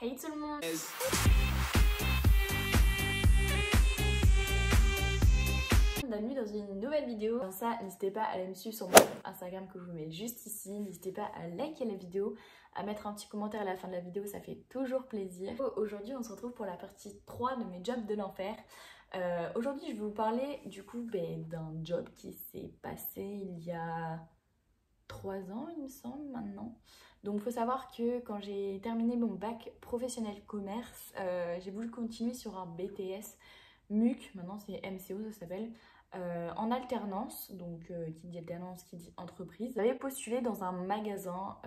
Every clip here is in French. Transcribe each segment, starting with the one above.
Hey tout le monde! Bienvenue dans une nouvelle vidéo. Avant ça, n'hésitez pas à aller me suivre sur mon Instagram que je vous mets juste ici. N'hésitez pas à liker la vidéo, à mettre un petit commentaire à la fin de la vidéo, ça fait toujours plaisir. Aujourd'hui, on se retrouve pour la partie 3 de mes jobs de l'enfer. Aujourd'hui, je vais vous parler du coup d'un job qui s'est passé il y a 3 ans, il me semble, maintenant. Donc il faut savoir que quand j'ai terminé mon bac professionnel commerce, j'ai voulu continuer sur un BTS MUC, maintenant c'est MCO ça s'appelle, en alternance, donc qui dit alternance, qui dit entreprise. J'avais postulé dans un magasin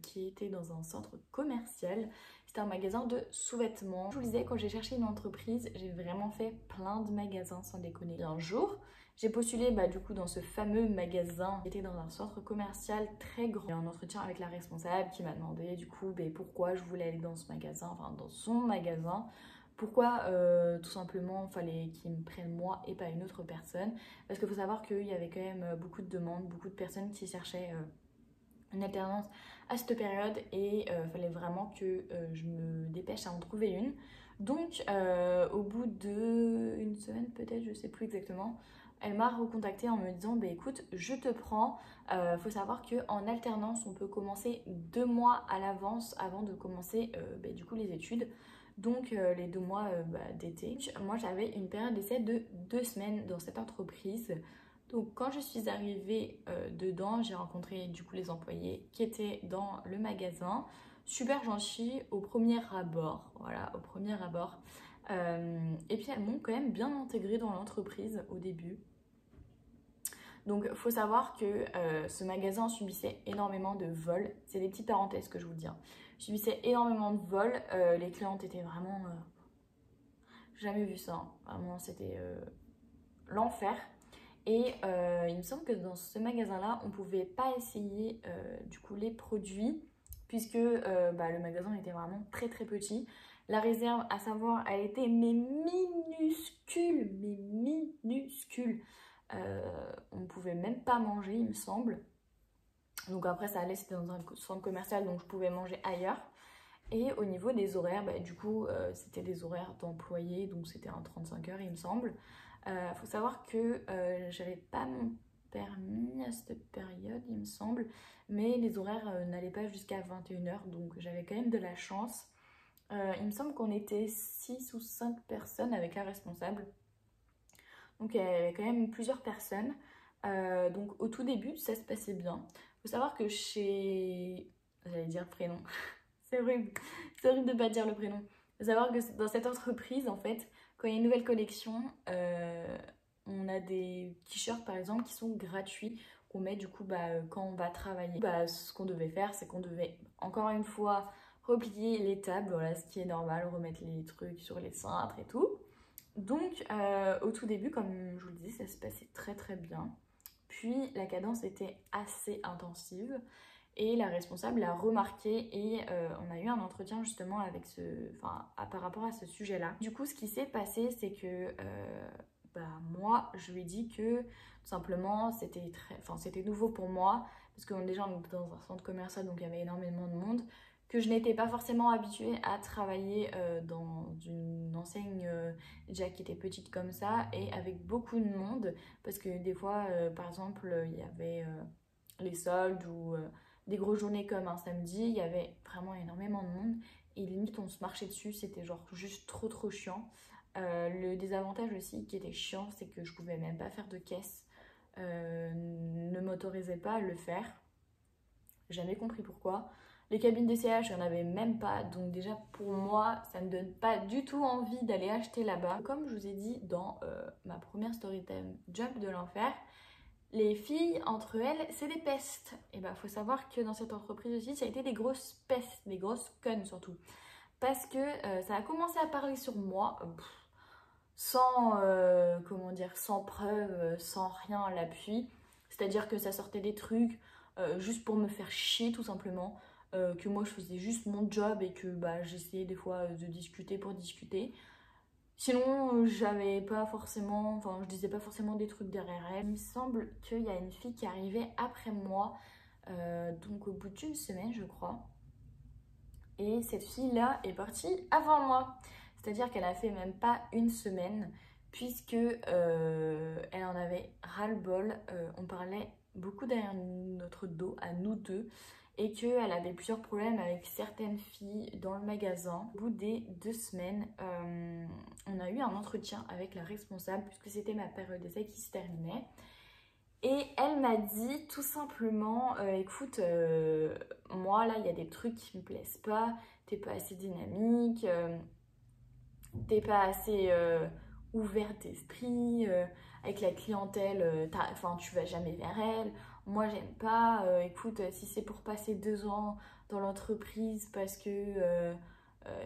qui était dans un centre commercial. C'était un magasin de sous-vêtements. Je vous le disais, quand j'ai cherché une entreprise, j'ai vraiment fait plein de magasins sans déconner. Et un jour, j'ai postulé du coup dans ce fameux magasin qui était dans un centre commercial très grand. J'ai eu un entretien avec la responsable qui m'a demandé du coup pourquoi je voulais aller dans ce magasin, enfin dans son magasin. Pourquoi tout simplement fallait qu'ils me prennent moi et pas une autre personne. Parce qu'il faut savoir qu'il y avait quand même beaucoup de demandes, beaucoup de personnes qui cherchaient une alternance à cette période et fallait vraiment que je me dépêche à en trouver une. Donc au bout d'une semaine peut-être, je sais plus exactement, elle m'a recontactée en me disant écoute, je te prends. Faut savoir qu'en alternance on peut commencer 2 mois à l'avance avant de commencer du coup les études. Donc les 2 mois d'été. Moi j'avais une période d'essai de 2 semaines dans cette entreprise. Donc quand je suis arrivée dedans, j'ai rencontré du coup les employés qui étaient dans le magasin. Super gentils au premier abord, voilà, au premier abord. Et puis elles m'ont quand même bien intégrée dans l'entreprise au début. Donc il faut savoir que ce magasin subissait énormément de vols. C'est des petites parenthèses que je vous dis. Subissait énormément de vols. Les clientes étaient vraiment... jamais vu ça. Vraiment, c'était l'enfer. Et il me semble que dans ce magasin-là, on ne pouvait pas essayer du coup les produits puisque le magasin était vraiment très très petit. La réserve, à savoir, elle était minuscule, on ne pouvait même pas manger, il me semble. Donc après, ça allait, c'était dans un centre commercial, donc je pouvais manger ailleurs. Et au niveau des horaires, du coup, c'était des horaires d'employés, donc c'était un 35 heures, il me semble. Faut savoir que j'avais pas mon permis à cette période, il me semble, mais les horaires n'allaient pas jusqu'à 21 heures, donc j'avais quand même de la chance. Il me semble qu'on était 6 ou 5 personnes avec la responsable. Donc il y avait quand même plusieurs personnes. Donc au tout début, ça se passait bien. Faut savoir que chez... J'allais dire le prénom. C'est horrible de ne pas dire le prénom. Faut savoir que dans cette entreprise, en fait, quand il y a une nouvelle collection, on a des t-shirts par exemple qui sont gratuits, qu'on met du coup quand on va travailler. Ce qu'on devait faire, c'est qu'on devait encore une fois replier les tables, voilà, ce qui est normal, remettre les trucs sur les cintres et tout. Donc au tout début, comme je vous le disais, ça se passait très très bien. Puis la cadence était assez intensive. Et la responsable l'a remarqué et on a eu un entretien justement avec par rapport à ce sujet-là. Du coup, ce qui s'est passé, c'est que moi, je lui ai dit que tout simplement, c'était nouveau pour moi parce que déjà on était dans un centre commercial, donc il y avait énormément de monde, que je n'étais pas forcément habituée à travailler dans une enseigne déjà qui était petite comme ça et avec beaucoup de monde parce que des fois, par exemple, il y avait les soldes ou des grosses journées comme un samedi, il y avait vraiment énormément de monde et limite on se marchait dessus, c'était genre juste trop chiant. Le désavantage aussi qui était chiant, c'est que je pouvais même pas faire de caisse, ne m'autorisait pas à le faire. J'ai jamais compris pourquoi. Les cabines d'essayage, il n'y en avait même pas, donc déjà pour moi, ça ne me donne pas du tout envie d'aller acheter là-bas. Comme je vous ai dit dans ma première storytime Job de l'enfer, les filles, entre elles, c'est des pestes. Et faut savoir que dans cette entreprise aussi, ça a été des grosses pestes, des grosses connes surtout. Parce que ça a commencé à parler sur moi, sans, sans preuve, sans rien à l'appui. C'est-à-dire que ça sortait des trucs juste pour me faire chier tout simplement. Que moi je faisais juste mon job et que j'essayais des fois de discuter pour discuter. Sinon, j'avais pas forcément, je disais pas forcément des trucs derrière elle. Il me semble qu'il y a une fille qui arrivait après moi, donc au bout d'une semaine, je crois. Et cette fille-là est partie avant moi. C'est-à-dire qu'elle a fait même pas une semaine, puisque elle en avait ras-le-bol. On parlait beaucoup derrière notre dos, à nous deux, et qu'elle avait plusieurs problèmes avec certaines filles dans le magasin. Au bout des 2 semaines, on a eu un entretien avec la responsable, puisque c'était ma période d'essai qui se terminait. Et elle m'a dit tout simplement, écoute, moi là, il y a des trucs qui me plaisent pas, t'es pas assez dynamique, t'es pas assez ouvert d'esprit, avec la clientèle, enfin, tu vas jamais vers elle. Moi, j'aime pas. Écoute, si c'est pour passer 2 ans dans l'entreprise parce que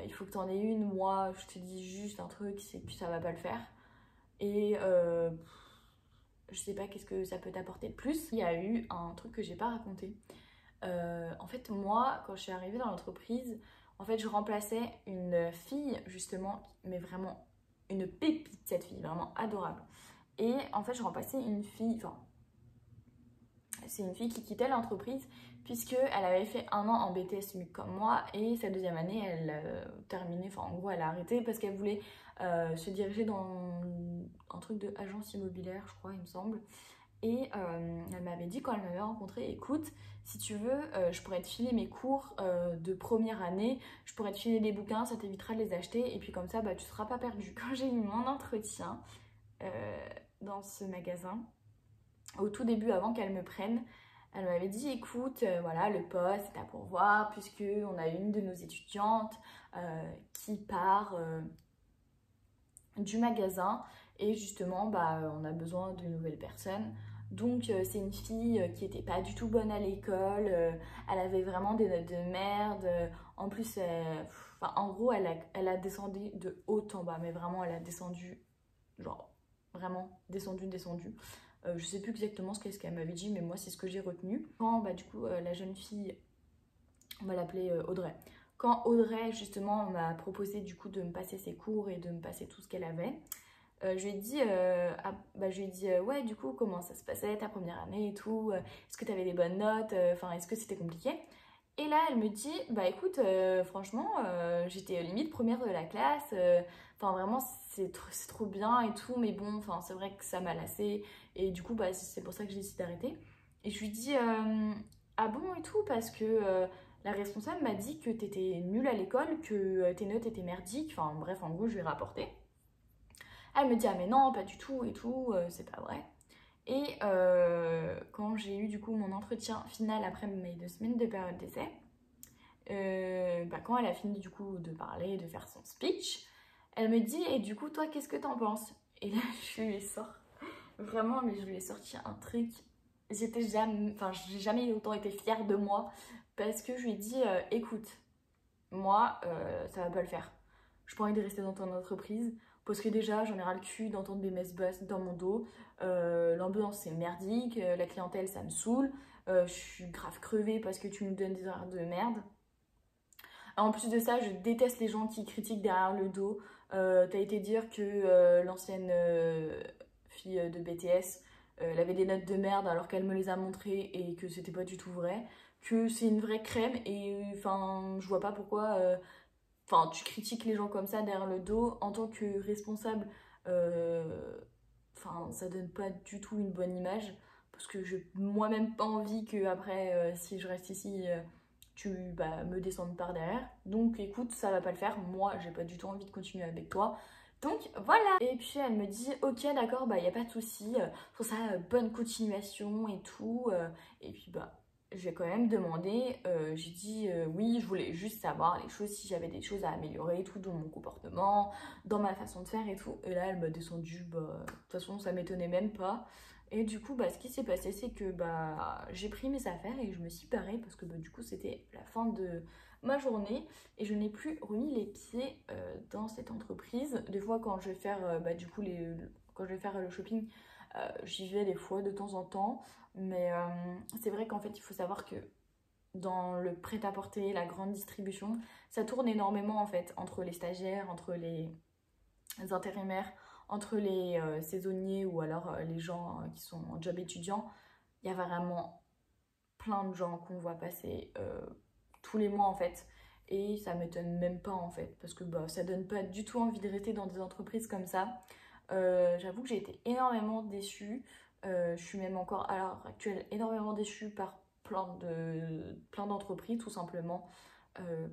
il faut que t'en aies une, moi, je te dis juste un truc, c'est que ça va pas le faire. Et je sais pas qu'est-ce que ça peut t'apporter de plus. Il y a eu un truc que j'ai pas raconté. En fait, moi, quand je suis arrivée dans l'entreprise, en fait, je remplaçais une fille, justement, mais vraiment une pépite, cette fille, vraiment adorable. Et en fait, je remplaçais une fille, enfin, c'est une fille qui quittait l'entreprise puisqu'elle avait fait 1 an en BTS MUC comme moi et sa deuxième année, elle terminait, enfin, en gros, elle a arrêté parce qu'elle voulait se diriger dans un truc de agence immobilière, je crois, il me semble. Et elle m'avait dit quand elle m'avait rencontrée, écoute, si tu veux, je pourrais te filer mes cours de première année, je pourrais te filer des bouquins, ça t'évitera de les acheter, et puis comme ça, bah, tu ne seras pas perdu. Quand j'ai eu mon entretien dans ce magasin, au tout début, avant qu'elle me prenne, elle m'avait dit, écoute, voilà, le poste est à pourvoir, puisque on a une de nos étudiantes qui part du magasin, et justement, bah, on a besoin de nouvelles personnes. Donc c'est une fille qui était pas du tout bonne à l'école, elle avait vraiment des notes de merde, en plus, enfin, en gros, elle a descendu de haut en bas, mais vraiment, elle a descendu, genre, vraiment, descendu. Je sais plus exactement ce qu'elle m'avait dit, mais moi, c'est ce que j'ai retenu. Quand, bah, du coup, la jeune fille, on va l'appeler Audrey, quand Audrey, justement, m'a proposé, du coup, de me passer ses cours et de me passer tout ce qu'elle avait, je lui ai dit, ouais, du coup, comment ça se passait ta première année et tout, est-ce que tu avais des bonnes notes, enfin, est-ce que c'était compliqué? Et là, elle me dit, bah écoute, franchement, j'étais limite première de la classe, enfin, vraiment, c'est trop bien et tout, mais bon, enfin, c'est vrai que ça m'a lassée, et du coup, bah, c'est pour ça que j'ai décidé d'arrêter. Et je lui dis, ah bon et tout, parce que la responsable m'a dit que t'étais nulle à l'école, que tes notes étaient merdiques, enfin, bref, en gros, je lui ai rapporté. Elle me dit, ah mais non, pas du tout et tout, c'est pas vrai. Et quand j'ai eu du coup mon entretien final après mes 2 semaines de période d'essai, bah, quand elle a fini du coup de parler, de faire son speech, elle me dit, et du coup toi qu'est-ce que t'en penses? Et là je lui sors, vraiment, mais je lui ai sorti un truc, j'ai jamais autant été fière de moi, parce que je lui ai dit, écoute, moi ça va pas le faire, j'ai pas envie de rester dans ton entreprise, parce que déjà j'en ai ras le cul d'entendre des messes basses dans mon dos, l'ambiance c'est merdique, la clientèle ça me saoule, je suis grave crevée parce que tu me donnes des horaires de merde. En plus de ça, je déteste les gens qui critiquent derrière le dos. T'as été dire que l'ancienne fille de BTS, elle avait des notes de merde alors qu'elle me les a montrées et que c'était pas du tout vrai. Que c'est une vraie crème et enfin, je vois pas pourquoi enfin, tu critiques les gens comme ça derrière le dos en tant que responsable. Enfin, ça donne pas du tout une bonne image parce que je moi-même pas envie que après, si je reste ici, tu bah, me descendes par derrière. Donc écoute, ça va pas le faire. Moi, j'ai pas du tout envie de continuer avec toi. Donc voilà. Et puis elle me dit, ok, d'accord, bah y a pas de souci. Pour ça, bonne continuation et tout. Et puis bah j'ai quand même demandé, j'ai dit oui, je voulais juste savoir les choses, si j'avais des choses à améliorer et tout dans mon comportement, dans ma façon de faire et tout. Et là, elle m'a descendu, bah, de toute façon, ça m'étonnait même pas. Et du coup, bah, ce qui s'est passé, c'est que bah, j'ai pris mes affaires et je me suis barrée parce que bah, du coup, c'était la fin de ma journée et je n'ai plus remis les pieds dans cette entreprise. Des fois, quand je vais faire, bah, du coup, quand je vais faire le shopping, j'y vais des fois de temps en temps. Mais c'est vrai qu'en fait, il faut savoir que dans le prêt-à-porter, la grande distribution, ça tourne énormément en fait entre les stagiaires, entre les intérimaires, entre les saisonniers ou alors les gens qui sont en job étudiant. Il y a vraiment plein de gens qu'on voit passer tous les mois en fait. et ça m'étonne même pas en fait, parce que bah, ça donne pas du tout envie de rester dans des entreprises comme ça. J'avoue que j'ai été énormément déçue. Je suis même encore à l'heure actuelle énormément déçue par plein d'entreprises tout simplement.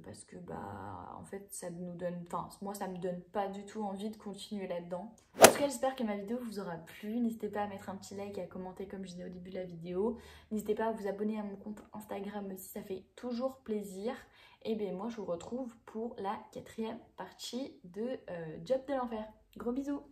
Parce que bah en fait ça nous donne, enfin moi ça me donne pas du tout envie de continuer là-dedans. En tout cas j'espère que ma vidéo vous aura plu, n'hésitez pas à mettre un petit like et à commenter comme je disais au début de la vidéo, n'hésitez pas à vous abonner à mon compte Instagram aussi, ça fait toujours plaisir. Et bien moi je vous retrouve pour la 4e partie de Job de l'enfer. Gros bisous.